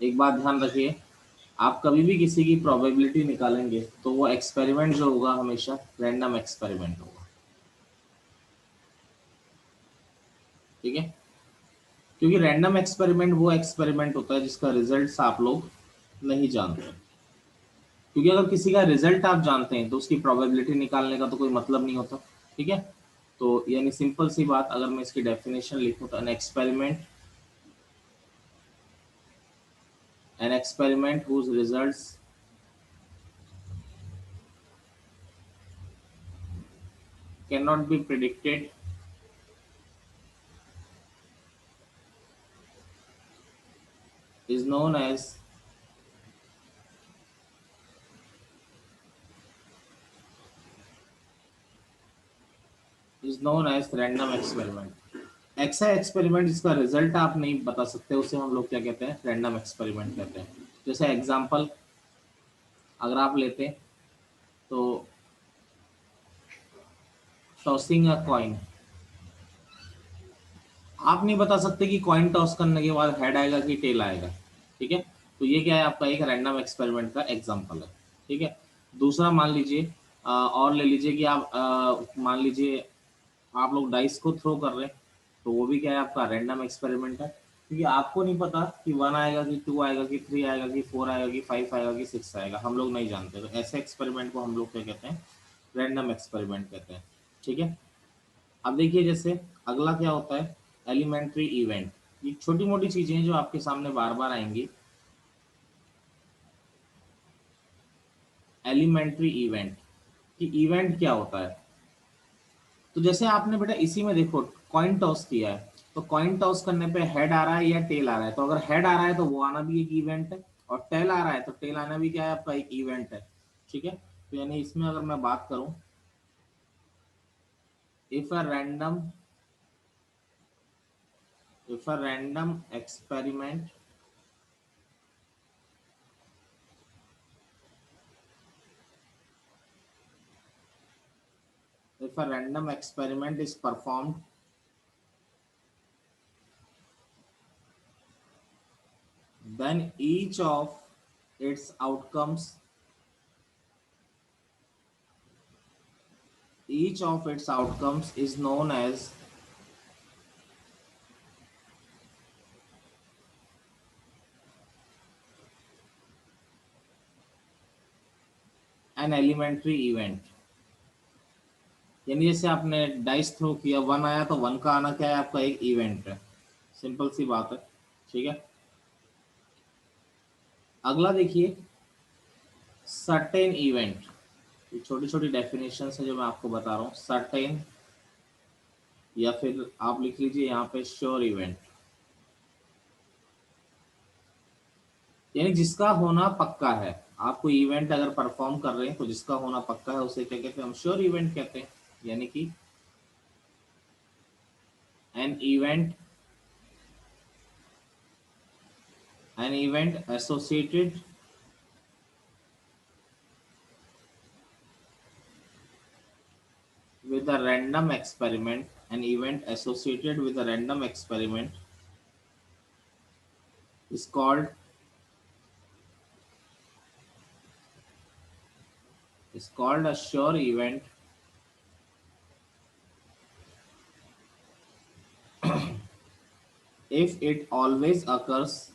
एक बात ध्यान रखिए, आप कभी भी किसी की प्रोबेबिलिटी निकालेंगे तो वो एक्सपेरिमेंट जो होगा हमेशा रैंडम एक्सपेरिमेंट होगा। ठीक है, क्योंकि रैंडम एक्सपेरिमेंट वो एक्सपेरिमेंट होता है जिसका रिजल्ट आप लोग नहीं जानते। क्योंकि अगर किसी का रिजल्ट आप जानते हैं तो उसकी प्रोबेबिलिटी निकालने का तो कोई मतलब नहीं होता। ठीक है, तो यानी सिंपल सी बात, अगर मैं इसकी डेफिनेशन लिखूं तो an experiment whose results cannot be predicted is known as random experiment. ऐसा एक्सपेरिमेंट जिसका रिजल्ट आप नहीं बता सकते उसे हम लोग क्या कहते हैं, रैंडम एक्सपेरिमेंट कहते हैं। जैसे एग्जांपल अगर आप लेते हैं तो टॉसिंग अ कॉइन, आप नहीं बता सकते कि कॉइन टॉस करने के बाद हेड आएगा कि टेल आएगा। ठीक है, तो ये क्या है, आपका एक रैंडम एक्सपेरिमेंट का एग्जांपल है। ठीक है, दूसरा मान लीजिए और ले लीजिए कि आप मान लीजिए आप लोग डाइस को थ्रो कर रहे हैं, तो वो भी क्या है, आपका रैंडम एक्सपेरिमेंट है। क्योंकि आपको नहीं पता कि 1 आएगा कि 2 आएगा कि 3 आएगा कि 4 आएगा कि 5 आएगा कि 6 आएगा, हम लोग नहीं जानते। तो ऐसे एक्सपेरिमेंट को हम लोग क्या कहते हैं, रैंडम एक्सपेरिमेंट कहते हैं। ठीक है, अब देखिए जैसे अगला क्या होता है, एलिमेंट्री इवेंट। ये छोटी मोटी चीजें हैं जो आपके सामने बार बार आएंगी। एलिमेंट्री इवेंट कि इवेंट क्या होता है, तो जैसे आपने बेटा इसी में देखो कॉइन टॉस किया है, तो कॉइन टॉस करने पे हेड आ रहा है या टेल आ रहा है, तो अगर हेड आ रहा है तो वो आना भी एक इवेंट है, और टेल आ रहा है तो टेल आना भी क्या है, आपका एक इवेंट है। ठीक है, तो यानी इसमें अगर मैं बात करूं, if a random experiment is performed, then its outcomes each of its outcomes is known as an elementary event। यानी जैसे आपने डाइस थ्रो किया, 1 आया तो 1 का आना क्या है, आपका एक इवेंट है। सिंपल सी बात है। ठीक है, अगला देखिए सर्टेन इवेंट। ये छोटी छोटी डेफिनेशन है जो मैं आपको बता रहा हूँ। सर्टेन, या फिर आप लिख लीजिए यहाँ पे श्योर इवेंट, यानी जिसका होना पक्का है। आप कोई इवेंट अगर परफॉर्म कर रहे हैं तो जिसका होना पक्का है उसे क्या कहते हैं, हम श्योर इवेंट कहते हैं। यानी कि an event associated with a random experiment an event associated with a random experiment is called a sure event if it always occurs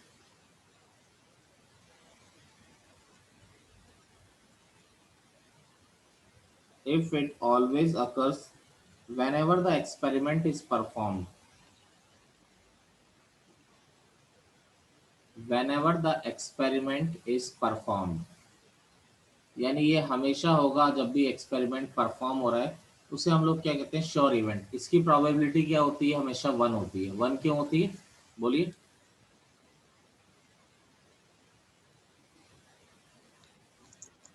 whenever the experiment is performed, यानी ये हमेशा होगा जब भी एक्सपेरिमेंट परफॉर्म हो रहा है, उसे हम लोग क्या कहते हैं, श्योर इवेंट। इसकी प्रोबेबिलिटी क्या होती है, हमेशा 1 होती है। 1 क्यों होती है, बोलिए।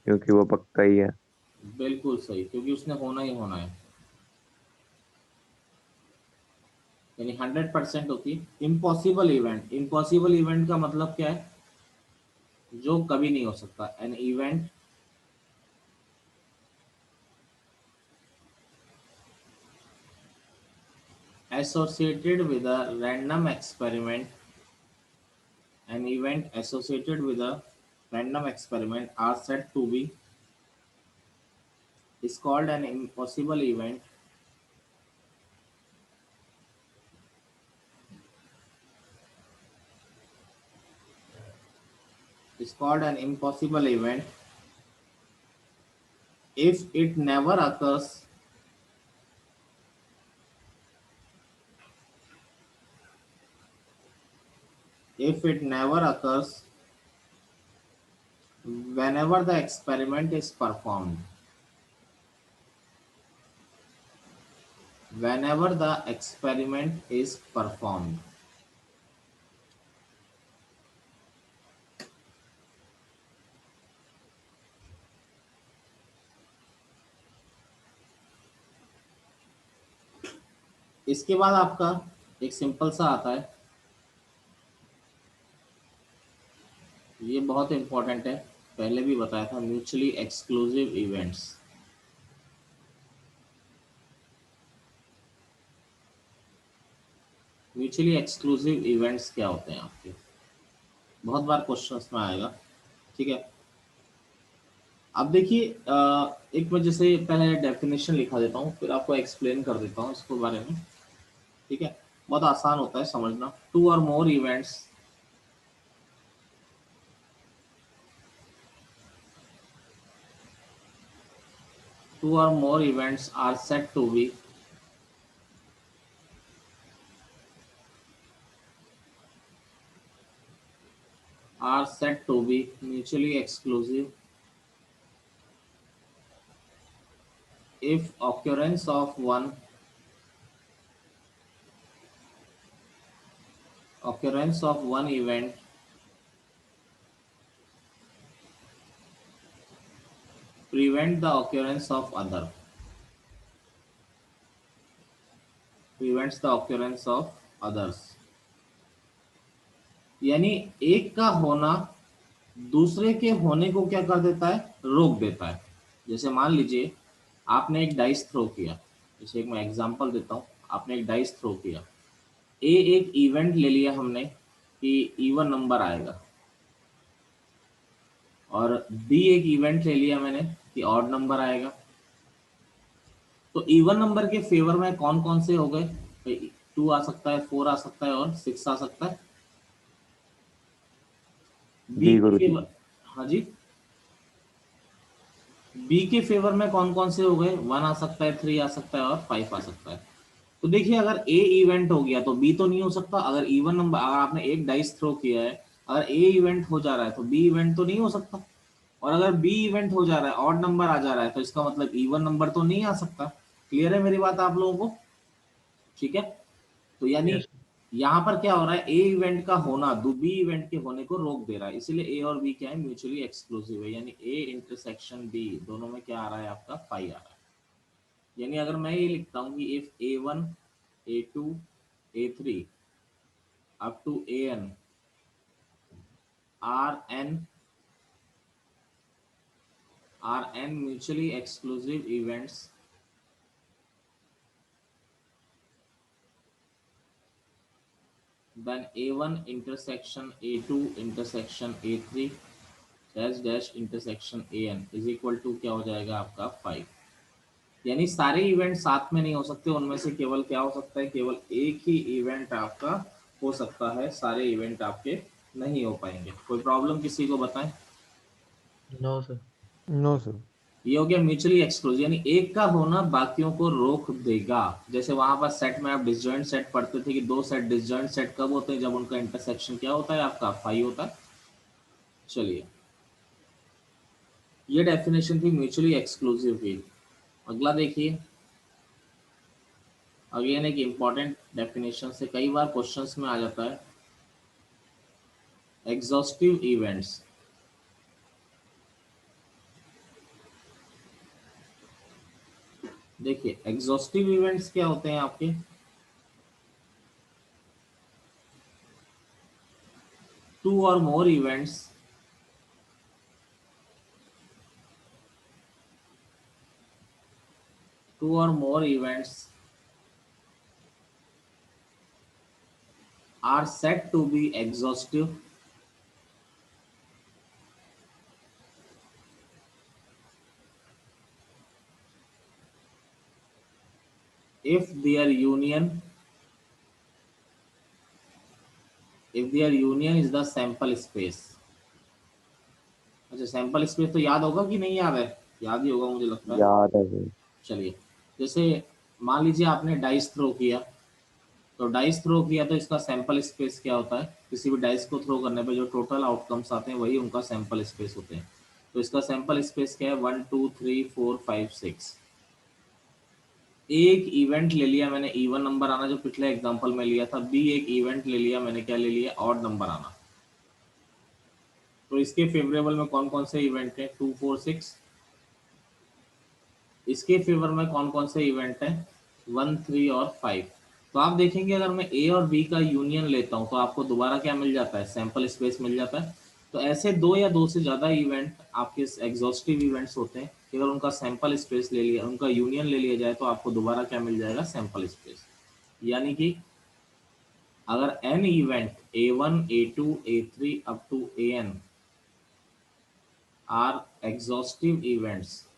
क्योंकि वो पक्का ही है। बिल्कुल सही, क्योंकि उसने होना ही होना है, यानी 100% होती है। इम्पॉसिबल इवेंट का मतलब क्या है, जो कभी नहीं हो सकता। An event associated with a random experiment an event associated with a random experiment are said to be is called an impossible event is called an impossible event if it never occurs if it never occurs whenever the experiment is performed. Whenever the experiment is performed. इसके बाद आपका एक simple सा आता है, ये बहुत important है, पहले भी बताया था, mutually exclusive events. Mutually exclusive events क्या होते हैं आपके, बहुत बार क्वेश्चंस में आएगा, ठीक है। अब देखिए एक मैं जैसे पहले डेफिनेशन लिखा देता हूँ, फिर आपको एक्सप्लेन कर देता हूँ इसके बारे में, ठीक है, बहुत आसान होता है समझना। टू और मोर events are said to be mutually exclusive if occurrence of one event prevent the occurrence of other, prevents the occurrence of others। यानी एक का होना दूसरे के होने को क्या कर देता है, रोक देता है। जैसे मान लीजिए आपने एक डाइस थ्रो किया, जैसे एक मैं एग्जांपल देता हूँ, आपने एक डाइस थ्रो किया, ए एक इवेंट ले लिया हमने कि इवन नंबर आएगा, और बी एक इवेंट ले लिया मैंने कि ऑड नंबर आएगा। तो इवन नंबर के फेवर में कौन कौन से हो गए, 2 आ सकता है, 4 आ सकता है और 6 आ सकता है। बी के फेवर, हाँ जी, बी के फेवर में कौन कौन से हो गए, 1 आ सकता है, 3 आ सकता है और 5 आ सकता है। तो देखिए अगर ए इवेंट हो गया तो बी तो नहीं हो सकता। अगर इवन नंबर, अगर आपने एक डाइस थ्रो किया है, अगर ए इवेंट हो जा रहा है तो बी इवेंट तो नहीं हो सकता, और अगर बी इवेंट हो जा रहा है, ऑड नंबर आ जा रहा है, तो इसका मतलब इवन नंबर तो नहीं आ सकता। क्लियर है मेरी बात आप लोगों को, ठीक है। तो यानी Yes. यहाँ पर क्या हो रहा है, ए इवेंट का होना बी इवेंट के होने को रोक दे रहा है, इसीलिए ए और बी क्या है, म्यूचुअली एक्सक्लूसिव है। यानी ए इंटरसेक्शन बी दोनों में क्या आ रहा है, आपका फाई आ रहा है। यानी अगर मैं ये लिखता हूँ कि if A1 A2 A3 up to AN are n mutually exclusive events, then A1 intersection A2 intersection A3 dash dash intersection AN is equal to क्या हो जाएगा आपका 5। यानी सारे इवेंट साथ में नहीं हो सकते, उनमें से केवल क्या हो सकता है, केवल एक ही इवेंट आपका हो सकता है, सारे इवेंट आपके नहीं हो पाएंगे। कोई प्रॉब्लम किसी को बताएं। No, sir. No sir. ये हो गया म्यूचुअली एक्सक्लूसिव, यानी एक का होना बाकियों को रोक देगा। जैसे वहां पर सेट में आप डिसजॉइंट सेट पढ़ते थे कि दो सेट डिसजॉइंट सेट कब होते हैं, जब उनका इंटरसेक्शन क्या होता है, आपका 5 होता है। चलिए, ये डेफिनेशन थी म्यूचुअली एक्सक्लूसिव की। अगला देखिए, अगेन एक इंपॉर्टेंट डेफिनेशन से कई बार क्वेश्चंस में आ जाता है, एग्जॉस्टिव इवेंट्स। देखिए एग्जॉस्टिव इवेंट्स क्या होते हैं आपके, टू और मोर events are said to be exhaustive if their union is the sample space। अच्छा, सैंपल स्पेस तो याद होगा कि नहीं याद है? याद ही होगा मुझे लगता है। याद है सर। चलिए, जैसे मान लीजिए आपने डाइस थ्रो किया, तो डाइस थ्रो किया तो इसका सैंपल स्पेस क्या होता है? किसी भी डाइस को थ्रो करने पे जो टोटल आउटकम्स आते हैं वही उनका सैंपल स्पेस होते हैं। तो इसका सैंपल स्पेस क्या है? 1 2 3 4 5 6। एक इवेंट ले लिया मैंने इवन नंबर आना, जो पिछले एग्जांपल में लिया था। बी एक इवेंट ले लिया मैंने, क्या ले लिया? ऑड नंबर आना। तो इसके फेवरेबल में कौन कौन से इवेंट हैं? 2 4 6। इसके फेवर में कौन कौन से इवेंट हैं? 1 3 और 5। तो आप देखेंगे अगर मैं ए और बी का यूनियन लेता हूं तो आपको दोबारा क्या मिल जाता है? सैंपल स्पेस मिल जाता है। तो ऐसे दो या दो से ज़्यादा इवेंट आपके एग्जॉस्टिव इवेंट्स होते हैं कि अगर उनका सैंपल स्पेस ले लिया, उनका यूनियन ले लिया जाए तो आपको दोबारा क्या मिल जाएगा? Sample space. यानी कि अगर n event A1 A2 A3 up to AN are exhaustive events,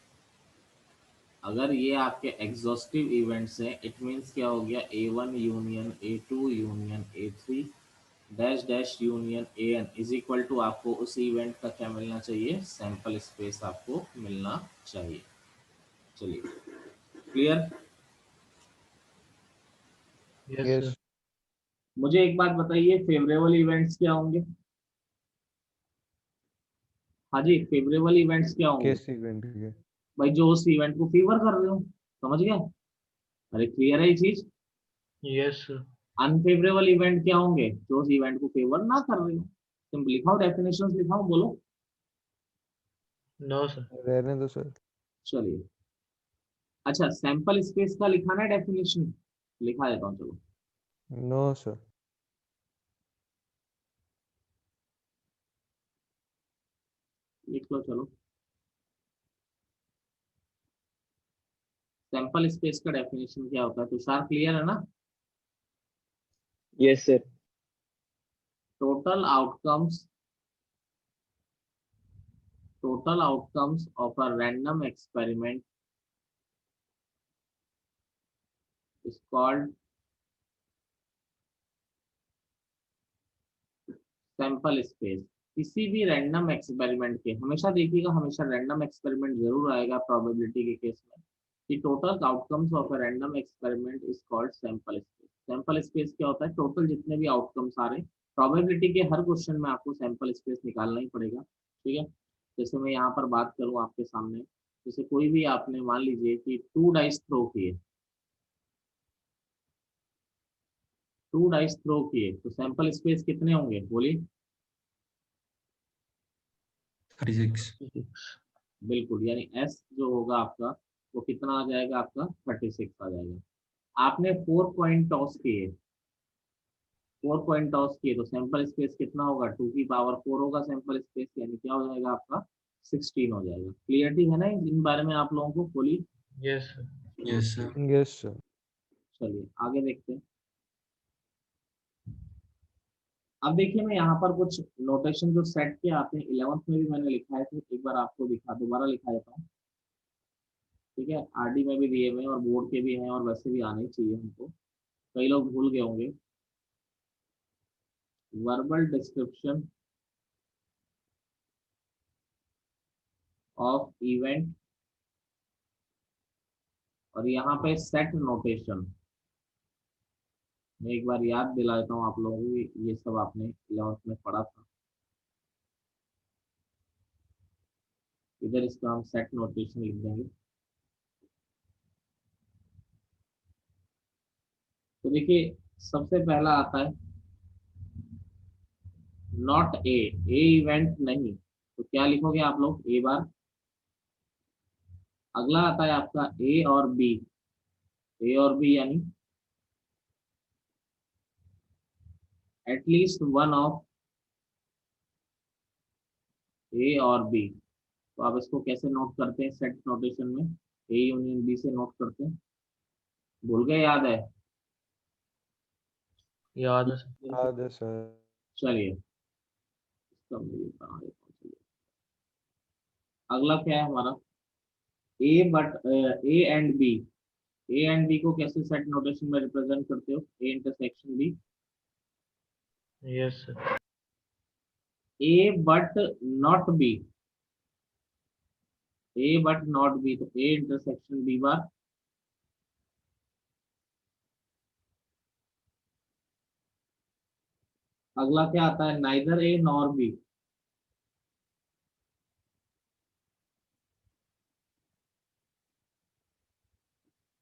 अगर ये आपके एग्जॉस्टिव इवेंट्स हैं, इट मीन्स क्या हो गया? A1 union A2 union A3 dash dash union AN is equal to आपको उस इवेंट का क्या मिलना चाहिए? सैंपल स्पेस आपको मिलना चाहिए। चलिए, क्लियर? Yes, yes. sir. मुझे एक बात बताइए, फेवरेबल इवेंट्स क्या होंगे? हाँ जी, फेवरेबल इवेंट्स क्या होंगे? किस इवेंट के? भाई जो उस इवेंट को फेवर कर रहे हो, समझ गया? अरे क्लियर है ये चीज? Yes, sir. अनफेवरेबल इवेंट क्या होंगे? जो उस इवेंट को फेवर ना कर रहे हो। तुम लिखाओ, डेफिनेशन लिखाओ, बोलो। No, sir. रहने दो सर। चलिए, अच्छा, सैंपल स्पेस का लिखाना है डेफिनेशन, लिखा देता हूँ, चलो। No sir. लिख लो, चलो। सैंपल स्पेस का डेफिनेशन क्या होता है? तुषार क्लियर है ना? Yes, sir. Total outcomes, total outcomes of a random experiment is called sample space. किसी भी रैंडम एक्सपेरिमेंट के, हमेशा देखिएगा, हमेशा रैंडम एक्सपेरिमेंट जरूर आएगा प्रोबेबिलिटी के केस में, कि total outcomes of a random experiment is called sample space. Sample space क्या होता है? टोटल जितने भी आउटकम्स आ रहे हैं, प्रोबेबिलिटी के हर क्वेश्चन में आपको सैंपल स्पेस निकालना ही पड़ेगा, ठीक है? जैसे मैं यहाँ पर बात करूँ आपके सामने, जैसे कोई भी आपने मान लीजिए कि 2 डाइस थ्रो किए, 2 डाइस थ्रो किए, तो सैंपल स्पेस कितने होंगे? बोलिए। 36। बिल्कुल, यानी एस जो होगा आपका, वो कितना आ जाएगा? आपका 36 आ जाएगा। आपने 4 पॉइंट टॉस किए, 4 पॉइंट टॉस किए, तो सैंपल स्पेस कितना होगा? 2 की पावर 4 होगा सैंपल स्पेस, यानी क्या हो जाएगा आपका? 16 हो जाएगा। क्लियरिटी है ना इन बारे में आप लोगों को fully? Yes, sir. Yes sir. Yes sir. चलिए आगे देखते हैं। अब देखिए, मैं यहाँ पर कुछ नोटेशन जो सेट के आते हैं, 11th में भी मैंने लिखा है, तो एक बार आपको दोबारा लिखा देता हूँ, ठीक है? आरडी में भी दिए हुए हैं और बोर्ड के भी हैं, और वैसे भी आने ही चाहिए हमको, कई लोग भूल गए होंगे। वर्बल डिस्क्रिप्शन ऑफ इवेंट, और यहाँ पे सेट नोटेशन। मैं एक बार याद दिला देता हूँ आप लोगों को, ये सब आपने 11th में पढ़ा था। इधर इसका हम सेट नोटेशन लिख देंगे। तो देखिए, सबसे पहला आता है नॉट ए, ए इवेंट नहीं, तो क्या लिखोगे आप लोग? ए बार। अगला आता है आपका ए और बी, ए और बी यानी एटलीस्ट वन ऑफ ए और बी। तो आप इसको कैसे नोट करते हैं सेट नोटेशन में? ए यूनियन बी से नोट करते हैं। भूल गए? याद है? याद है, sir. याद है सर। चलिए, इसका मुझे कहाँ है? चलिए, अगला क्या है हमारा? A but A and B, A and B को कैसे सेट नोटेशन में रिप्रेजेंट करते हो? A intersection B, Yes, sir. A but not B, A but not B, तो ए इंटरसेक्शन बी बार। अगला क्या आता है? Neither A nor B,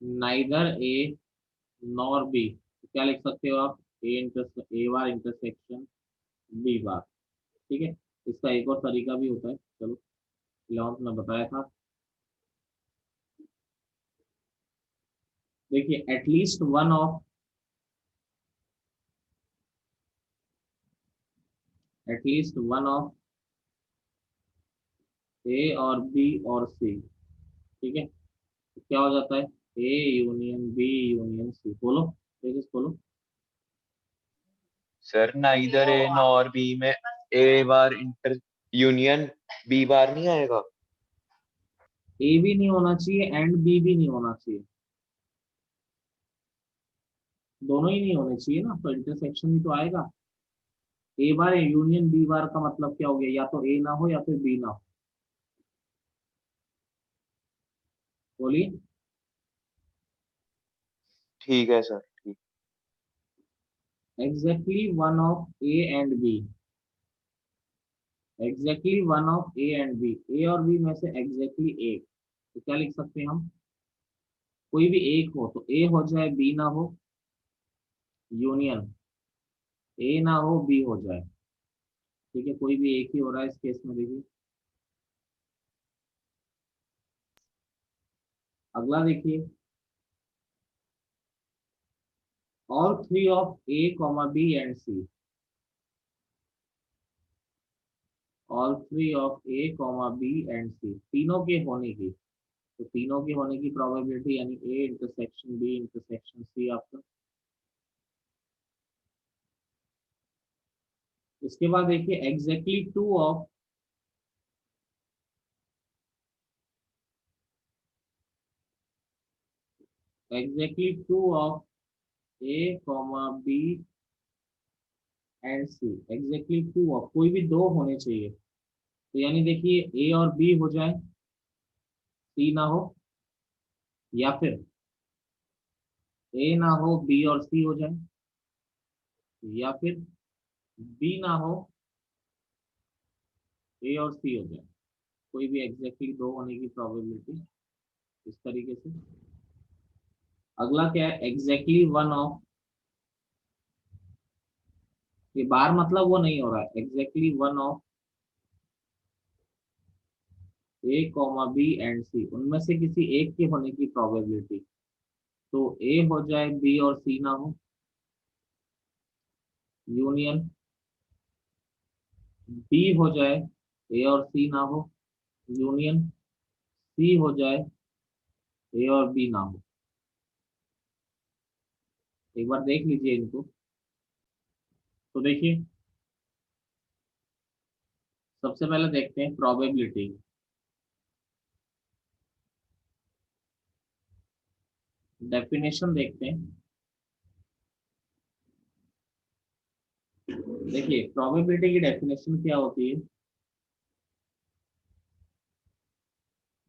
neither A nor B, तो क्या लिख सकते हो आप? A bar intersection B bar. ठीक है, इसका एक और तरीका भी होता है, चलो 11th में बताया था। देखिए, at least one of, at least one of A और बी और सी। ठीक है, तो क्या हो जाता है? A union B union C. बोलो, देखिए बोलो। Sir neither A nor B में A bar inter union B bar नहीं आएगा? ए भी नहीं होना चाहिए एंड बी भी नहीं होना चाहिए, दोनों ही नहीं होने चाहिए ना, तो इंटरसेक्शन ही तो आएगा। ए बार यूनियन बी बार का मतलब क्या हो गया? या तो ए ना हो या फिर बी ना हो। बोलिए। ठीक है सर, ठीक। Exactly one of A and B, exactly one of A and B, A और बी में से एग्जैक्टली एक, तो क्या लिख सकते हैं हम? कोई भी एक हो, तो ए हो जाए बी ना हो, यूनियन ए ना हो बी हो जाए। ठीक है, कोई भी एक ही हो रहा है इस केस में। देखिए अगला, देखिए all three of A comma B and C, all three of A comma B and C, तीनों के होने की, तो तीनों के होने की प्रोबेबिलिटी यानी A intersection B intersection C आपका। इसके बाद देखिए exactly two of, exactly two of A comma B and C, exactly two of, कोई भी दो होने चाहिए, तो यानी देखिए ए और बी हो जाए, सी ना हो, या फिर ए ना हो बी और सी हो जाए, या फिर बी ना हो ए और सी हो जाए, कोई भी एग्जैक्टली दो होने की प्रोबेबिलिटी इस तरीके से। अगला क्या है? एग्जैक्टली वन ऑफ, ये बार मतलब वो नहीं हो रहा है, exactly one of A comma B and C, उनमें से किसी एक के होने की प्रोबेबिलिटी, तो ए हो जाए बी और सी ना हो, यूनियन बी हो जाए ए और सी ना हो, यूनियन सी हो जाए ए और बी ना हो। एक बार देख लीजिए इनको, तो देखिए सबसे पहले देखते हैं प्रोबेबिलिटी, डेफिनेशन देखते हैं। देखिए प्रोबेबिलिटी की डेफिनेशन क्या होती है,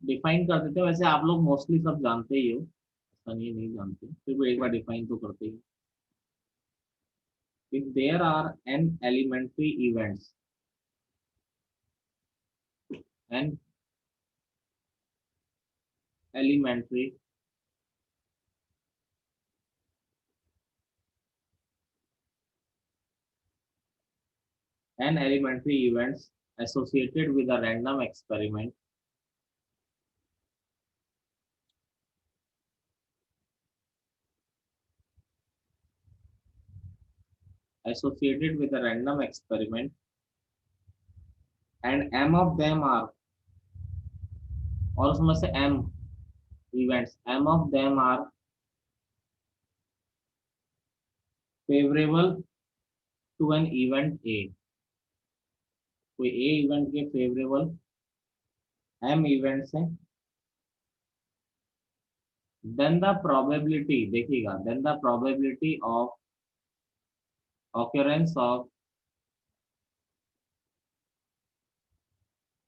डिफाइन कर देते हैं, वैसे आप लोग मोस्टली सब जानते ही हो, ऐसा नहीं जानते, फिर भी एक बार डिफाइन तो करते ही। If there are n elementary events, n elementary n elementary events associated with a random experiment, associated with a random experiment, and m of them are, और उसमें से m events, m of them are favorable to an event a, कोई a event के favorable m events हैं, then the probability, देखिएगा, then the probability of occurrence of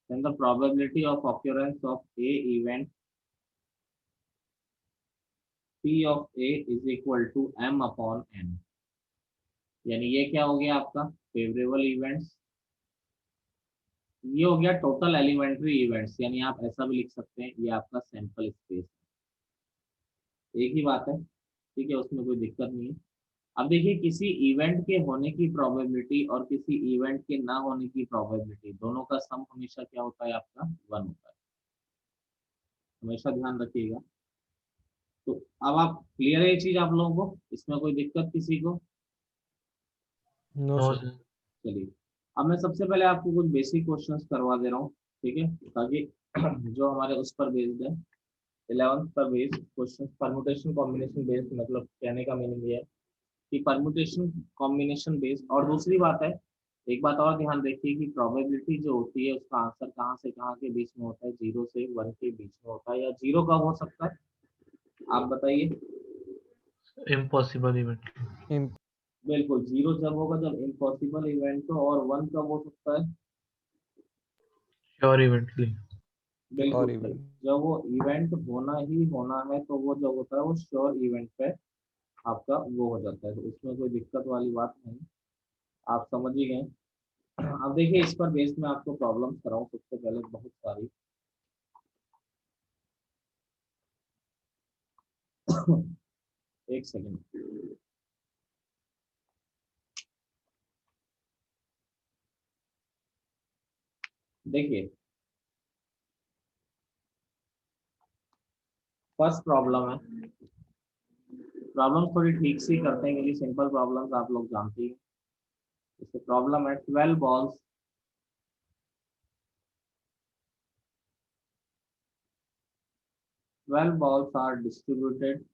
then the probability of occurrence of a event P of A is equal to m upon n। यानी ये क्या हो गया आपका favourable events, ये हो गया टोटल एलिमेंट्री इवेंट्स, यानी आप ऐसा भी लिख सकते हैं ये आपका सैंपल स्पेस, एक ही बात है, ठीक है, उसमें कोई दिक्कत नहीं है। अब देखिए किसी इवेंट के होने की प्रोबेबिलिटी और किसी इवेंट के ना होने की प्रोबेबिलिटी, दोनों का सम हमेशा क्या होता है आपका 1 होता है, हमेशा ध्यान रखिएगा। तो अब आप क्लियर है ये चीज आप लोगों को, इसमें कोई दिक्कत किसी को? No no sir. सर। चलिए अब मैं सबसे पहले आपको कुछ बेसिक क्वेश्चंस करवा दे रहा हूँ, ठीक है, ताकि जो हमारे उस पर बेस्ड है 11th पर based question, permutation combination based, मतलब कहने का मीनिंग ये है कि परमुटेशन कॉम्बिनेशन बेस्ड। और दूसरी बात है, एक बात और ध्यान रखिए कि प्रोबेबिलिटी जो होती है उसका आंसर कहाँ से कहाँ के बीच में होता है, 0 से 1 के बीच में होता है, या 0 कब हो सकता है आप बताइए? Impossible event. इम- बिल्कुल 0 जब होगा जब इम्पॉसिबल इवेंट हो, और 1 कब हो सकता है? श्योर इवेंट के लिए। बिल्कुल और सही, इवेंट। जब वो इवेंट होना ही होना है तो वो जो होता है वो श्योर इवेंट पे आपका वो हो जाता है, तो उसमें कोई दिक्कत वाली बात नहीं, आप समझ ही गए। अब देखिए इस पर बेस में आपको प्रॉब्लम कराऊं सबसे पहले बहुत सारी। एक सेकेंड, देखिए फर्स्ट प्रॉब्लम है, प्रॉब्लम थोड़ी ठीक से करते हैं क्योंकि सिंपल प्रॉब्लम्स आप लोग जानते ही हैं। जैसे प्रॉब्लम है 12 balls, 12 balls are distributed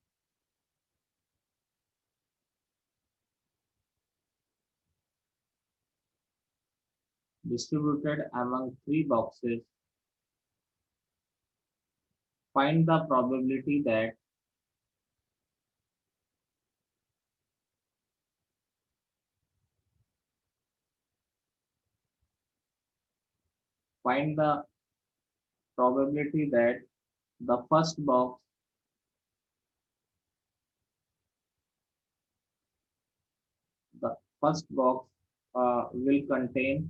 among 3 boxes. Find the probability that find the probability that the first box the first box will contain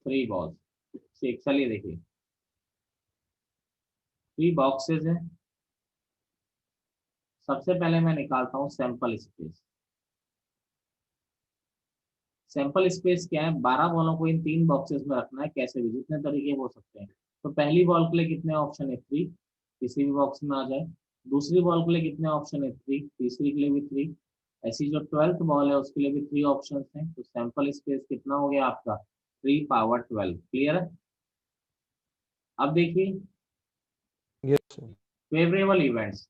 3 balls। चलिए देखिए 3 boxes हैं, सबसे पहले मैं निकालता हूँ सैंपल स्पेस। सैंपल स्पेस क्या है, 12 बॉलों को इन 3 बॉक्सेस में रखना है, कैसे भी जितने तरीके हो सकते हैं। तो पहली बॉल के लिए कितने ऑप्शन है, 3, किसी भी बॉक्स में आ जाए। दूसरी बॉल के लिए कितने ऑप्शन है, 3, तीसरी के लिए भी 3। ऐसी जो 12th बॉल है उसके लिए भी 3 ऑप्शन हैं, तो सैंपल स्पेस कितना हो गया आपका 3 पावर 12। क्लियर है? अब देखिए यस सर। फेवरेबल इवेंट्स,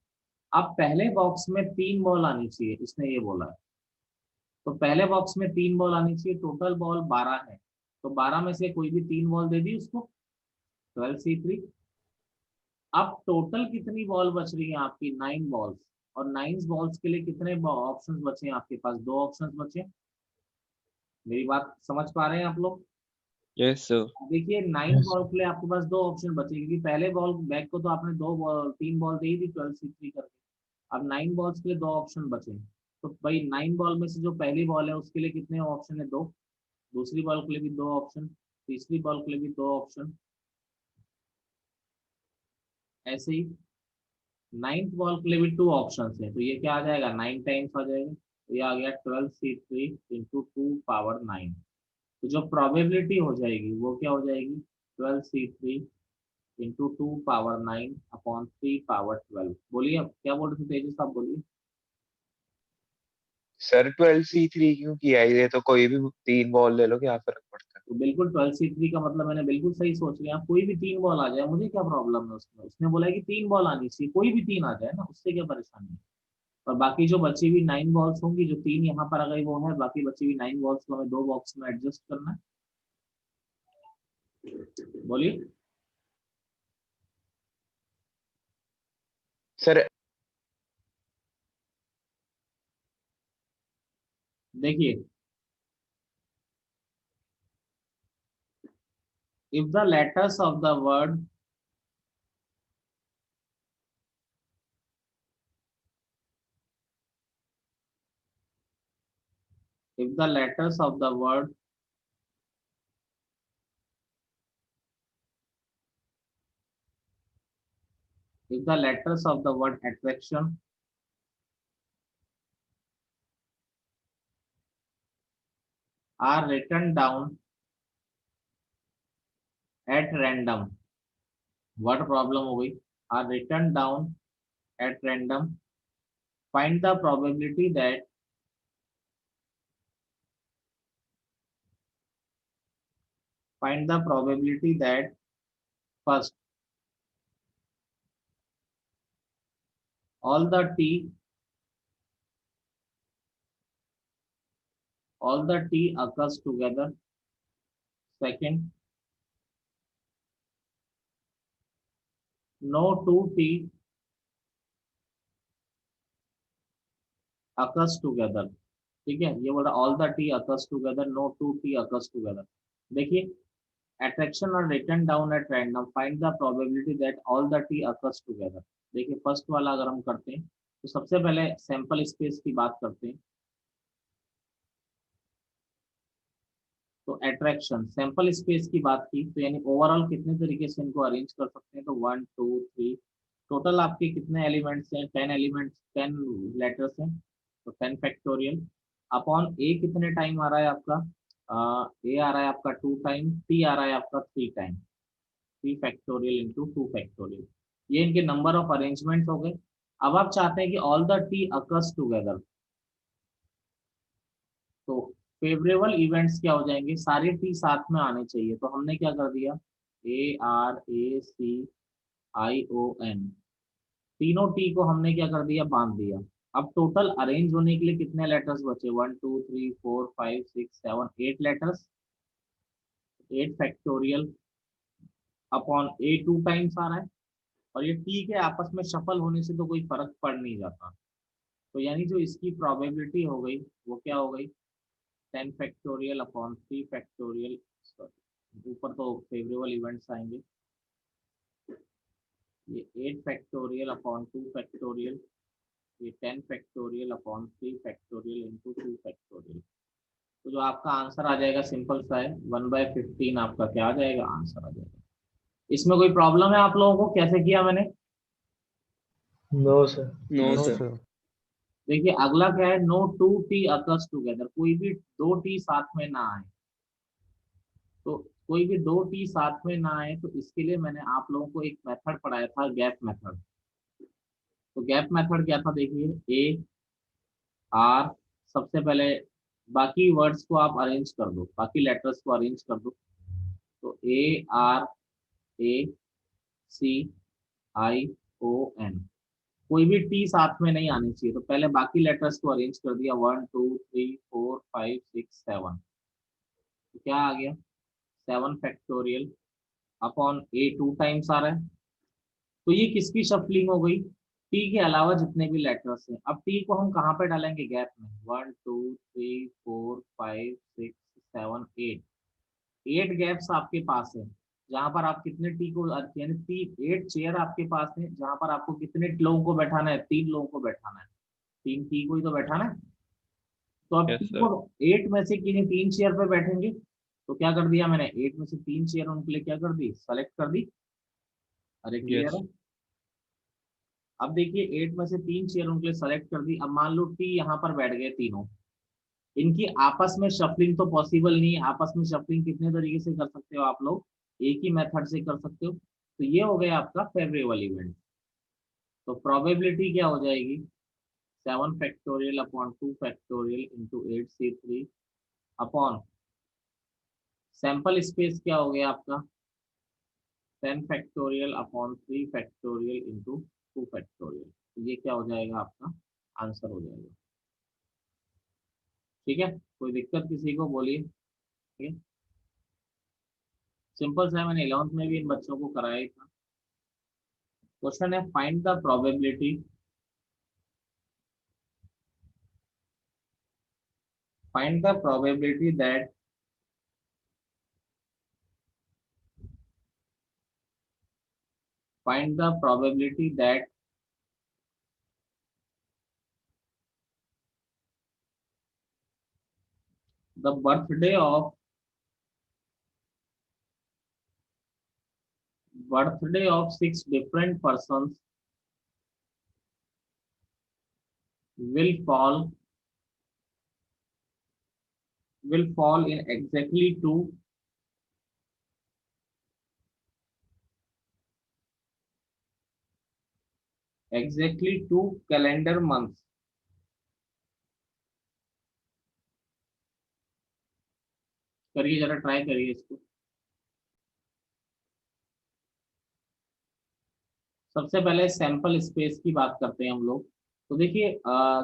अब पहले बॉक्स में 3 बॉल आनी चाहिए, इसने ये बोला है, तो पहले बॉक्स में 3 बॉल आनी चाहिए, टोटल बॉल 12 है, तो 12 में से कोई भी 3 बॉल दे दी उसको, 12C3। अब टोटल कितनी बॉल बच रही है आपकी, 9 बॉल्स, और 9 बॉल्स के लिए कितने ऑप्शंस बचे हैं आपके पास, 2 ऑप्शंस बचे। मेरी बात समझ पा रहे हैं आप लोग? Yes sir. देखिए 9 बॉल के लिए आपके पास 2 ऑप्शन बचे, क्योंकि पहले बॉल बैक को तो आपने 3 बॉल दे ही दी 12C3 करके। अब 9 बॉल्स के लिए 2 ऑप्शन बचे, तो भाई 9 बॉल में से जो पहली बॉल है उसके लिए कितने ऑप्शन है, 2। दूसरी बॉल के लिए भी 2 ऑप्शन, तीसरी बॉल के लिए भी 2 ऑप्शन, ऐसे ही 9th बॉल के लिए भी 2 ऑप्शन है, तो ये क्या आ जाएगा 9 टाइम्स आ जाएगा, तो ये आ गया 12C3 इंटू 2 पावर 9। तो जो प्रोबेबिलिटी हो जाएगी वो क्या हो जाएगी 12C3 into 2 power 9 upon 3 power 12। बोलिए अब क्या बोल रहे थे तेजस साहब, बोलिए। सर 12C3 क्यों किया है? ये तो कोई भी 3 बॉल ले लो, क्या फर्क पड़ता है? तो बिल्कुल 12C3 का मतलब मैंने बिल्कुल सही सोच लिया, कोई भी 3 बॉल आ जाए मुझे क्या प्रॉब्लम है उसमें, उसने बोला है कि 3 बॉल आनी चाहिए, कोई भी 3 आ जाए ना, उससे क्या परेशानी है। और बाकी जो बची हुई 9 बॉल्स होंगी, जो 3 यहाँ पर आ गई वो है, बाकी बची हुई 9 बॉल्स को हमें 2 बॉक्स में एडजस्ट करना है। बोलिए। सर देखिए, if the letters of the word if the letters of the word if the letters of the word attraction are written down at random, what problem हो गई, are written down at random, find the probability that find the probability that first all the t occurs together, second no two t occurs together, ठीक है, ये बोला all the T occurs together, no two t occurs together। देखिए, attraction are written down at random, find the probability that all the t occurs together। देखिए first वाला अगर हम करते हैं तो सबसे पहले सैंपल स्पेस की बात करते हैं। तो अट्रैक्शन सैंपल स्पेस की बात की तो यानी ओवरऑल कितने तरीके से इनको अरेंज कर सकते हैं, तो 1 2 3 टोटल आपके कितने एलिमेंट्स हैं, 10 एलिमेंट्स, 10 लेटर्स हैं, तो 10 फैक्टोरियल अपॉन ए कितने टाइम आ रहा है आपका, ए आ रहा है आपका 2 टाइम, टी आ रहा है आपका 3 टाइम, 3 फैक्टोरियल इंटू 2 फैक्टोरियल, ये इनके नंबर ऑफ अरेंजमेंट हो गए। अब आप चाहते हैं कि all the T occurs together, तो फेवरेबल इवेंट्स क्या हो जाएंगे, सारे टी साथ में आने चाहिए, तो हमने क्या कर दिया, ARACION, तीनों टी को हमने क्या कर दिया, बांध दिया। अब टोटल अरेंज होने के लिए कितने लेटर्स बचे, 1 2 3 4 5 6 7 8 लेटर्स, 8 फैक्टोरियल अपॉन ए 2 टाइम्स आ रहा है, और ये टी के आपस में शफल होने से तो कोई फर्क पड़ नहीं जाता, तो यानी जो इसकी प्रोबेबिलिटी हो गई वो क्या हो गई, 10 फैक्टोरियल अपॉन 3 फैक्टोरियल, सॉरी ऊपर तो फेवरेबल इवेंट्स आएंगे, ये 8 फैक्टोरियल अपॉन 2 फैक्टोरियल, ये 10 factorial upon 3 factorial into 2 factorial, तो जो आपका आंसर आ जाएगा सिंपल सा है, 1/15 आपका क्या आ जाएगा, आंसर आ जाएगा। इसमें कोई प्रॉब्लम है आप लोगों को, कैसे किया मैंने, no sir. No, no sir. Sir. देखिए अगला क्या है, no two T occurs together, कोई भी दो टी साथ में ना आए, तो कोई भी दो टी साथ में ना आए, तो इसके लिए मैंने आप लोगों को एक मेथड पढ़ाया था, गैप मेथड। तो गैप मेथड क्या था, देखिए ए आर, सबसे पहले बाकी वर्ड्स को आप अरेंज कर दो, बाकी लेटर्स को अरेंज कर दो, तो ARACION, कोई भी टी साथ में नहीं आनी चाहिए, तो पहले बाकी लेटर्स को अरेंज कर दिया, 1 2 3 4 5 6 7, तो क्या आ गया, 7 फैक्टोरियल अपॉन ए 2 टाइम्स आ रहा है, तो ये किसकी शफलिंग हो गई, टी के अलावा जितने भी लेटर्स हैं। अब टी को हम कहाँ पे डालेंगे, गैप में, 1 2 3 4 5 6 7 8, 8 गैप्स आपके पास है, जहां पर आप कितने टी को, यानी 8 चेयर आपके पास है, जहां पर आपको कितने लोगों को बैठाना है, 3 लोगों को बैठाना है, 3 टी को ही तो बैठाना है, तो अब Yes, टी sir. को 8 में से किन्हीं 3 चेयर पे बैठेंगे, तो क्या कर दिया मैंने, 8 में से 3 चेयर उनके लिए क्या कर दी, सेलेक्ट कर दी, अरे क्लियर Yes. है। अब देखिए 8 में से 3 चेयर उनके लिए सेलेक्ट कर दी, अब मान लो टी यहाँ पर बैठ गए तीनों, इनकी आपस में शफलिंग तो पॉसिबल नहीं है, आपस में शफलिंग कितने तरीके से कर सकते हो आप लोग, एक ही मेथड से कर सकते हो, तो ये हो गया आपका फेवरेबल इवेंट। तो प्रोबेबिलिटी क्या हो जाएगी, 7 factorial upon 2 factorial into 8C3 upon sample space क्या हो गया आपका, 10 factorial upon 3 factorial into 2 factorial, तो ये क्या हो जाएगा, आपका आंसर हो जाएगा। ठीक है, कोई दिक्कत किसी को, बोलिए। ठीक है, सिंपल सा है, मैंने 11th में भी इन बच्चों को कराया ही था। क्वेश्चन है find the probability, find the probability that find the probability that the birthday of 6 different persons will fall in exactly two calendar months। करिए जरा, ट्राई करिए इसको। सबसे पहले सैंपल स्पेस की बात करते हैं हम लोग। तो देखिए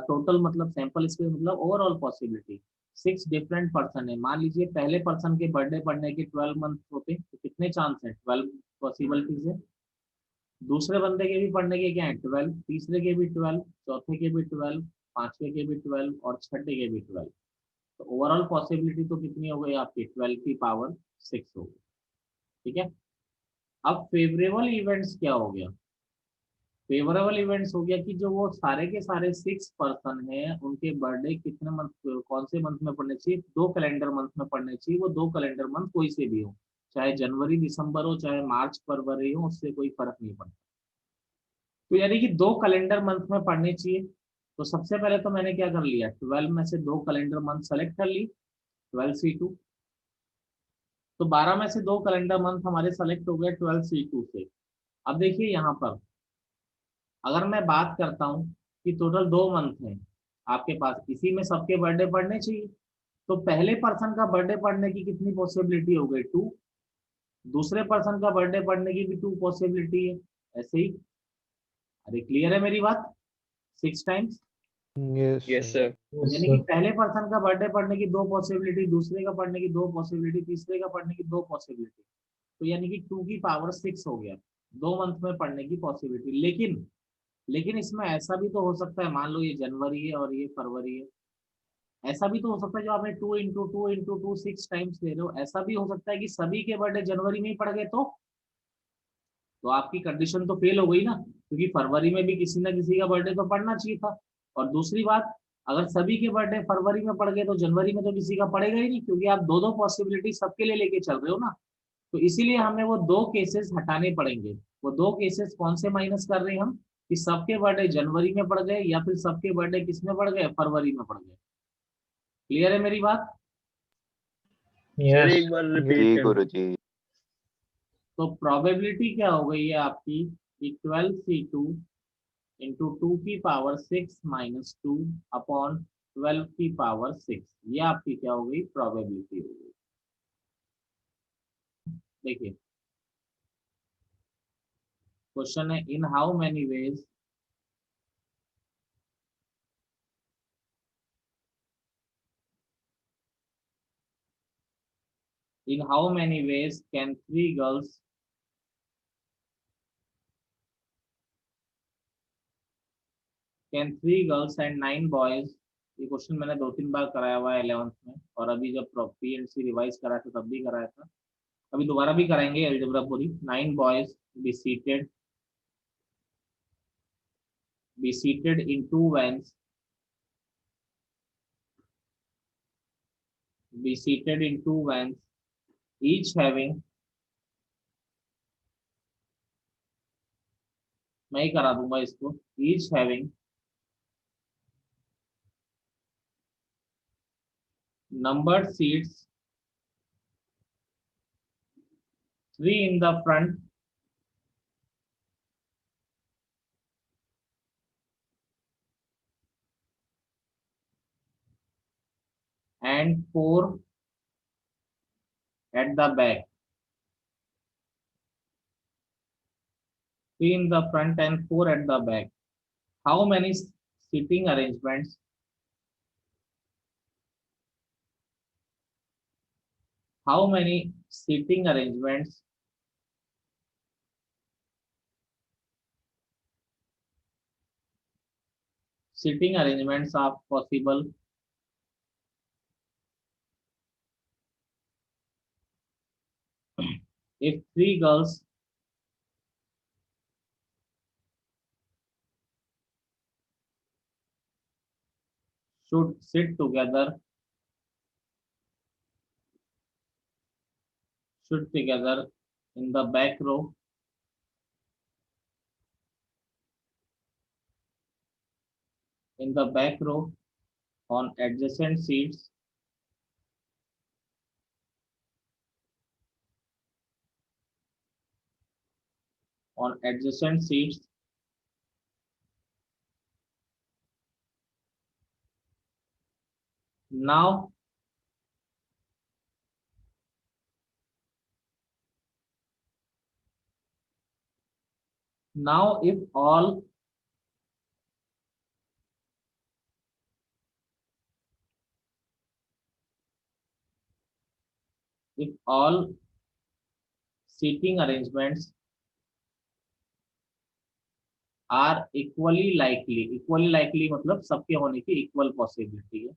टोटल मतलब सैंपल स्पेस मतलब ओवरऑल पॉसिबिलिटी 6 डिफरेंट पर्सन है। मान लीजिए पहले पर्सन के बर्थडे पड़ने के 12 मंथ होते तो कितने चांस है, 12 पॉसिबिलिटीज है। दूसरे बंदे के भी पढ़ने के क्या है 12, तीसरे के भी 12, चौथे के भी 12, पांचवे के भी 12 और छठे के भी 12। तो ओवरऑल पॉसिबिलिटी तो कितनी हो गई आपकी 12 की पावर 6 हो गई। ठीक है, अब फेवरेबल इवेंट्स क्या हो गया, फेवरेबल इवेंट्स हो गया कि जो वो सारे के सारे 6 पर्सन हैं उनके बर्थडे कितने मंथ, कौन से मंथ में पड़ने चाहिए, 2 कैलेंडर मंथ में पड़ने चाहिए। वो 2 कैलेंडर मंथ कोई से भी हो, चाहे जनवरी दिसंबर हो चाहे मार्च फरवरी हो, उससे कोई फर्क नहीं पड़ता। तो यानी कि 2 कैलेंडर मंथ में पढ़नी चाहिए। तो सबसे पहले तो मैंने क्या कर लिया, 12 में से 2 कैलेंडर मंथ सेलेक्ट कर ली, 12C2। तो 12 में से 2 कैलेंडर मंथ हमारे सेलेक्ट हो गए 12C2 से। अब देखिए यहाँ पर अगर मैं बात करता हूँ कि टोटल 2 मंथ हैं आपके पास, इसी में सबके बर्थडे पढ़ने चाहिए। तो पहले पर्सन का बर्थडे पढ़ने की कितनी पॉसिबिलिटी हो गई 2, दूसरे पर्सन का बर्थडे पढ़ने की भी 2 पॉसिबिलिटी है, ऐसे ही। अरे क्लियर है मेरी बात, 6 times. Yes, Yes, sir. sir. Yes, यानी कि sir. पहले पर्सन का बर्थडे पढ़ने की 2 पॉसिबिलिटी, दूसरे का पढ़ने की 2 पॉसिबिलिटी, तीसरे का पढ़ने की 2 पॉसिबिलिटी। तो यानी कि 2 की पावर 6 हो गया 2 मंथ में पढ़ने की पॉसिबिलिटी। लेकिन इसमें ऐसा भी तो हो सकता है, मान लो ये जनवरी है और ये फरवरी है, ऐसा भी तो हो सकता है जो आपने 2 × 2 × 2 6 टाइम्स ले रहे हो, ऐसा भी हो सकता है कि सभी के बर्थडे जनवरी में ही पड़ गए। तो आपकी कंडीशन तो फेल हो गई ना, क्योंकि फरवरी में भी किसी ना किसी का बर्थडे तो पड़ना चाहिए था। और दूसरी बात, अगर सभी के बर्थडे फरवरी में पड़ गए तो जनवरी में तो किसी का पड़ेगा ही नहीं, क्योंकि आप 2 पॉसिबिलिटी सबके लिए लेके चल रहे हो ना। तो इसीलिए हमें वो 2 केसेस हटाने पड़ेंगे। वो 2 केसेस कौन से माइनस कर रहे हैं हम, कि सबके बर्थडे जनवरी में पड़ गए या फिर सबके बर्थडे किस में पड़ गए, फरवरी में पड़ गए। क्लियर है मेरी बात। Sir Yes. एक बार Yes. रिपीट जी कर गुरु दो। जी। तो प्रोबेबिलिटी क्या हो गई है आपकी कि 12C2 इंटू 2 की पावर 6 माइनस 2 अपॉन 12 की पावर 6, ये आपकी क्या हो गई, प्रोबेबिलिटी हो गई। देखिए क्वेश्चन है in how many ways can 3 girls and 9 boys. ये क्वेश्चन मैंने 2-3 बार कराया हुआ है 11th में, और अभी जब PNC रिवाइज करा था तब भी कराया था, अभी दोबारा भी कराएंगे अलजेब्रा पूरी। 9 boys B seated in 2 vans, each having, मैं ही करा दूंगा इसको, each having numbered seats, 3 in the front and 4 at the back, 3 in the front and 4 at the back. How many seating arrangements, how many seating arrangements are possible if three girls should sit together in the back row on adjacent seats now if all seating arrangements are equally likely मतलब सबके होने की equal possibility है,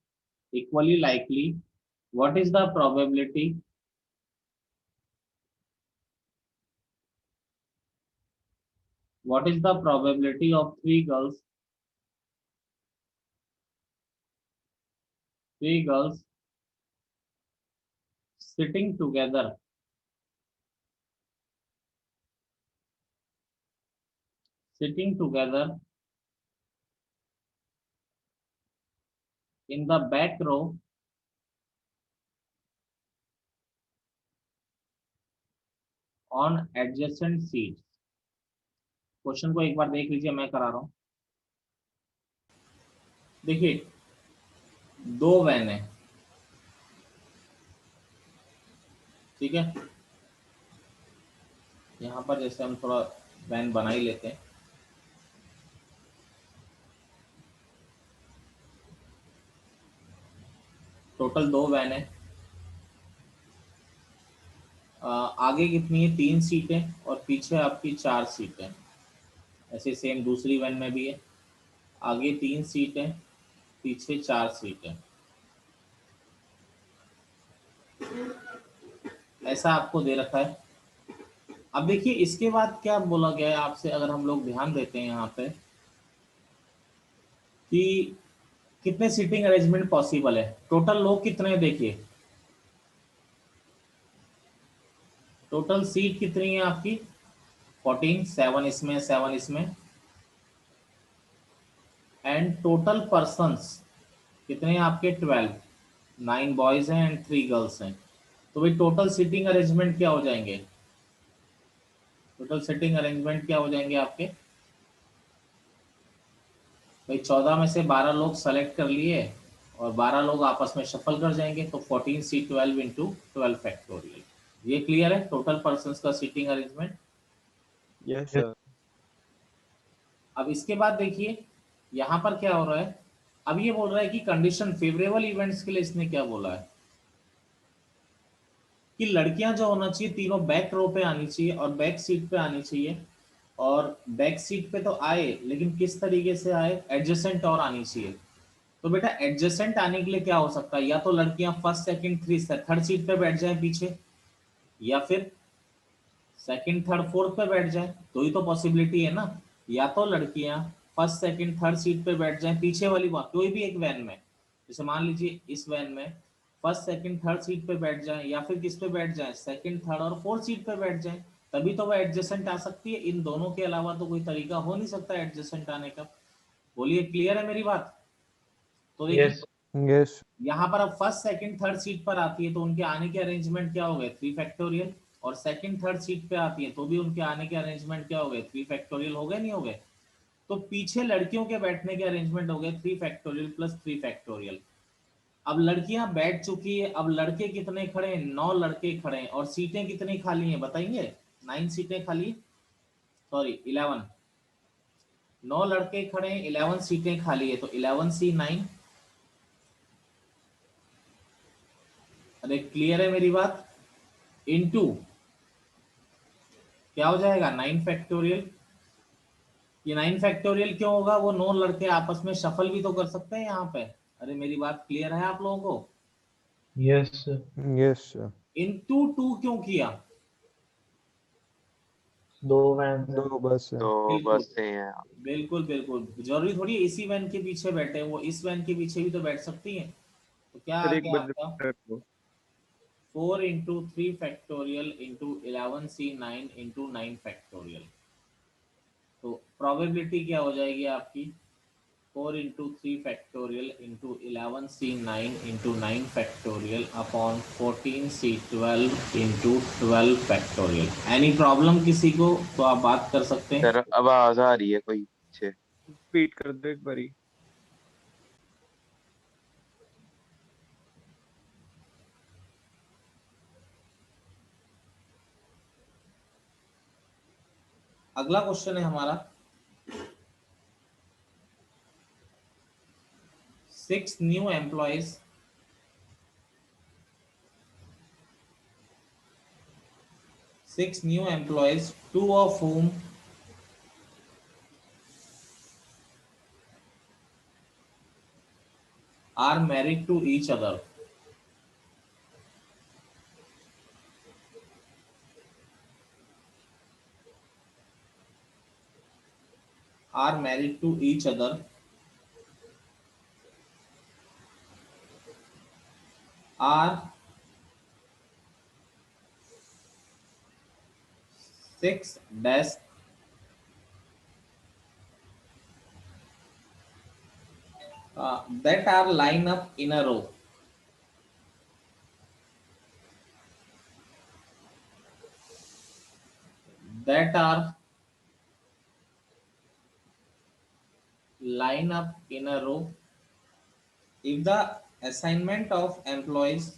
equally likely, what is the probability of three girls sitting together in the back row on adjacent seats? Question को एक बार देख लीजिए, मैं करा रहा हूं। देखिए, दो वैन है, ठीक है। यहां पर जैसे हम थोड़ा वैन बना ही लेते हैं। टोटल दो वैन है, आगे कितनी है, 3 सीटें और पीछे आपकी 4 सीटें। ऐसे सेम दूसरी वैन में भी है, आगे 3 सीटें पीछे 4 सीटें। ऐसा आपको दे रखा है। अब देखिए इसके बाद क्या बोला गया है आपसे, अगर हम लोग ध्यान देते हैं यहाँ पे कि कितने सीटिंग अरेंजमेंट पॉसिबल है, टोटल लोग कितने हैं। देखिए टोटल सीट कितनी है आपकी 14, 7 इसमें 7 इसमें, एंड टोटल पर्सन्स कितने हैं आपके 12, 9 बॉयज हैं एंड 3 गर्ल्स हैं। तो भाई टोटल सीटिंग अरेंजमेंट क्या हो जाएंगे, आपके भाई 14 में से 12 लोग सेलेक्ट कर लिए और 12 लोग आपस में शफल कर जाएंगे, तो 14 सी 12 इंटू 12 फैक्टोरियल। ये क्लियर है टोटल पर्सन्स का सीटिंग अरेंजमेंट। Yes, sir. अब इसके बाद देखिए यहाँ पर क्या हो रहा है, अब ये बोल रहा है कि कंडीशन फेवरेबल इवेंट्स के लिए इसने क्या बोला है कि लड़कियां जो होना चाहिए तीनों बैक रो पे आनी चाहिए और बैक सीट पे आनी चाहिए, और बैक सीट पे तो आए लेकिन किस तरीके से आए, एडजेसेंट और आनी चाहिए। तो बेटा एडजेसेंट आने के लिए क्या हो सकता है, या तो लड़कियां फर्स्ट सेकंड थर्ड सीट पे बैठ जाएं पीछे, या फिर सेकंड थर्ड फोर्थ पे बैठ जाएं, तो ही तो पॉसिबिलिटी है ना। या तो लड़कियां फर्स्ट सेकंड थर्ड सीट पे बैठ जाएं पीछे वाली बात, कोई भी एक वैन में, जैसे मान लीजिए इस वैन में फर्स्ट सेकंड थर्ड सीट पे बैठ जाएं, या फिर किस पे बैठ जाएं, सेकंड थर्ड और फोर्थ सीट पे बैठ जाएं, तभी तो वो एडजेसेंट आ सकती है। इन दोनों के अलावा तो कोई तरीका हो नहीं सकता एडजेसेंट आने का। बोलिए क्लियर है मेरी बात। तो देखिए Yes. Yes. यहाँ पर अब फर्स्ट सेकंड थर्ड सीट पर आती है तो उनके आने के अरेंजमेंट क्या हो गए 3 फैक्टोरियल, और सेकंड थर्ड सीट पे आती है तो भी उनके आने के अरेंजमेंट क्या हो गए 3 फैक्टोरियल, हो गए नहीं हो गए। तो पीछे लड़कियों के बैठने के अरेंजमेंट हो गए 3 फैक्टोरियल प्लस 3 फैक्टोरियल। अब लड़कियां बैठ चुकी है, अब लड़के कितने खड़े हैं, 9 लड़के खड़े हैं, और सीटें कितनी खाली हैं बताएंगे, 9 सीटें खाली, सॉरी 11, 9 लड़के खड़े हैं 11 सीटें खाली है, तो 11 सी 9। अरे क्लियर है मेरी बात, इनटू क्या हो जाएगा 9 फैक्टोरियल। ये 9 फैक्टोरियल क्यों होगा, वो 9 लड़के आपस में शफल भी तो कर सकते हैं यहाँ पे। अरे मेरी बात क्लियर है आप लोगों को? Yes, sir. Yes, sir. Into 2 क्यों किया? दो वैन है। दो बस है। तो बिल्कुल बस से हैं। बिल्कुल बिल्कुल, जरूरी थोड़ी है इसी वैन के पीछे बैठे, वो इस वैन के पीछे भी तो बैठ सकती हैं। तो क्या आ सर एक गया बार आपका repeat कर दो। 4 into 3 factorial into 11C9 into 9 factorial. तो प्रोबेबिलिटी क्या हो जाएगी आपकी 4 into 3 factorial into 11C9 into 9 factorial upon 14C12 into 12 factorial. Any problem किसी को तो आप बात कर सकते हैं। सर आवाज आ रही है कोई पीछे। रिपीट कर दो एक बारी। अगला क्वेश्चन है हमारा 6 new employees two of whom are married to each other. Are married to each other. Are 6 desks that are lined up in a row. That are lined up in a row. If the assignment of employees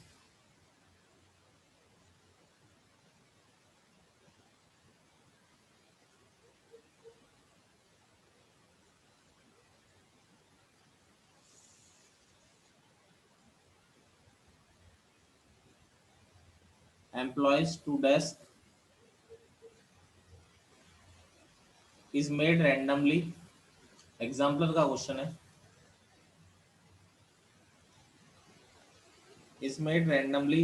to desk is made randomly. Exemplar का question है, is made randomly.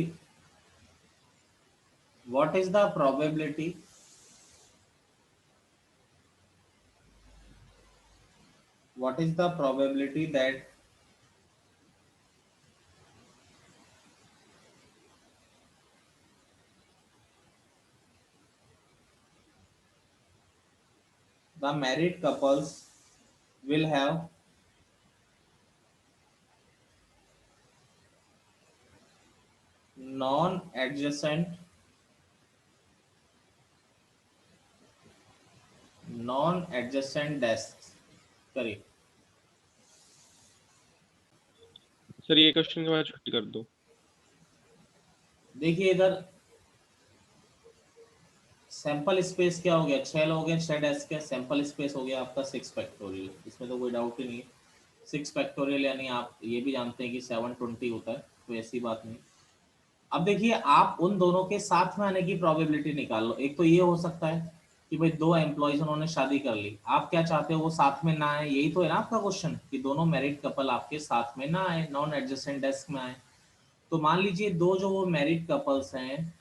What is the probability that the married couples will have non-adjacent desks? करिए। Sir ये question के बाद छुट्टी कर दो। देखिए इधर सैंपल स्पेस क्या हो गया, 6 लोग हैं, 6 डेस्क है, सैंपल स्पेस हो गया आपका 6 फैक्टोरियल, इसमें तो कोई डाउट ही नहीं है। 6 फैक्टोरियल यानी आप ये भी जानते हैं कि 720 होता है, कोई ऐसी बात नहीं। अब देखिए आप उन दोनों के साथ में आने की प्रोबेबिलिटी निकाल लो। एक तो ये हो सकता है कि भाई 2 एम्प्लॉयज उन्होंने शादी कर ली, आप क्या चाहते हो वो साथ में ना आए, यही तो है ना आपका क्वेश्चन कि दोनों मैरिड कपल आपके साथ में ना आए, नॉन एडजेसेंट डेस्क में आए। तो मान लीजिए दो जो वो मैरिड कपल्स हैं,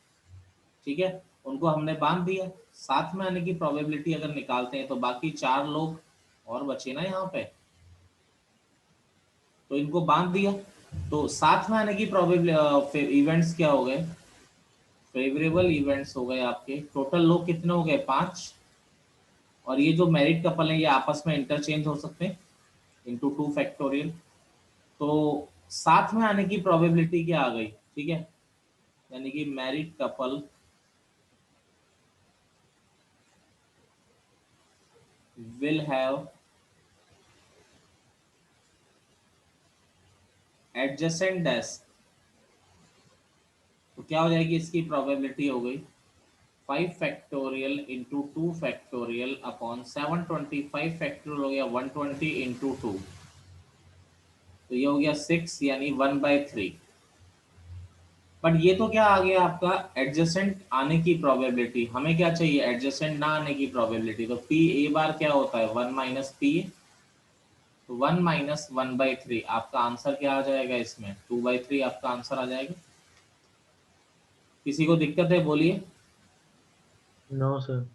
ठीक है, उनको हमने बांध दिया, साथ में आने की प्रोबेबिलिटी अगर निकालते हैं तो बाकी 4 लोग और बचे ना यहाँ पे, तो इनको बांध दिया तो साथ में आने की प्रोबेबिलिटी इवेंट्स क्या हो गए, फेवरेबल इवेंट्स हो गए आपके। टोटल लोग कितने हो गए 5, और ये जो मैरिड कपल है ये आपस में इंटरचेंज हो सकते हैं इंटू 2 फैक्टोरियल। तो साथ में आने की प्रोबेबिलिटी क्या आ गई, ठीक है, यानी कि married couple will have adjacent desk। तो क्या हो जाएगी इसकी प्रोबेबिलिटी हो गई 5 factorial into 2 factorial upon 725 factorial हो गया 120 इंटू 2, तो ये हो गया 6 यानी 1/3। बट ये तो क्या आ गया आपका एडजेसेंट आने की प्रोबेबिलिटी, हमें क्या चाहिए एडजेसेंट ना आने की प्रोबेबिलिटी। तो पी ए बार क्या होता है 1 माइनस पी, 1 माइनस 1/3 आपका आंसर क्या आ जाएगा इसमें 2/3 आपका आंसर आ जाएगा। किसी को दिक्कत है बोलिए। No sir.